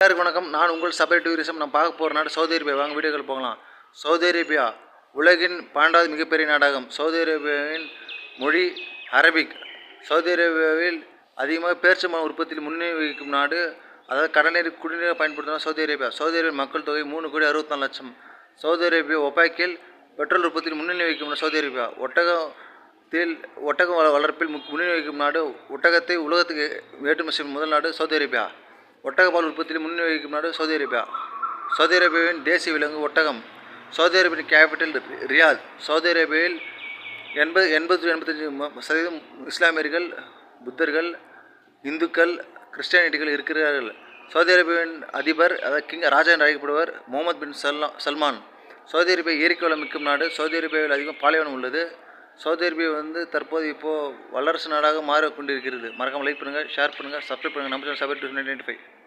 எல்லாருக்கும் வணக்கம். நான் உங்கள் சபை டூரிசம். நான் பார்க்க போகிற நாடு சவுதி அரேபியா. வாங்க வீடியோக்கள் போகலாம். சவுதி அரேபியா உலகின் 12வது மிகப்பெரிய நாடாகும். சவுதி அரேபியாவின் மொழி அரபிக். சவுதி அரேபியாவில் அதிகமாக பேரிச்சம்பழம் உற்பத்தியில் முன்னணி வகிக்கும் நாடு. அதாவது கடநீர் குடிநீரை பயன்படுத்தினா சவுதி அரேபியா. சவுதி அரேபிய மக்கள் தொகை 3,64,00,000. சவுதி அரேபியா ஒபாக்கில் பெட்ரோல் உற்பத்தியில் முன்னணி வகிக்கும் சவுதி அரேபியா. ஒட்டக வளர்ப்பில் முன்னணி வகிக்கும் நாடு. ஒட்டகத்தை உலகத்துக்கு ஏற்றுமதி செய்யும் முதல் நாடு சவுதி அரேபியா. ஒட்டகப்பால் உற்பத்தியில் முன்னணி வகிக்கும் நாடு சவுதி அரேபியா. சவுதி அரேபியாவின் தேசிய விலங்கு ஒட்டகம். சவுதி அரேபியாவின் கேபிட்டல் ரியாத். சவுதி அரேபியாவில் 80-85% இஸ்லாமியர்கள், புத்தர்கள், இந்துக்கள், கிறிஸ்டியானிட்டிகள் இருக்கிறார்கள். சவுதி அரேபியாவின் அதிபர், அதாவது கிங், ராஜா என்று அழைக்கப்படுவர் முகமது பின் சல்மான். சவுதி அரேபியா இயற்கை வளம் மிக்கும் நாடு. சவுதி அரேபியாவில் அதிகம் பாலைவனம் உள்ளது. சவுதி அரேபியா தற்போது வல்லரசு நாடாக மாறிக்கொண்டிருக்கிறது. மறக்காமல் லைக் பண்ணுங்கள், ஷேர் பண்ணுங்கள், சப்ஸ்கிரைப் பண்ணுங்கள். நம்ம சேனல் சபை 295.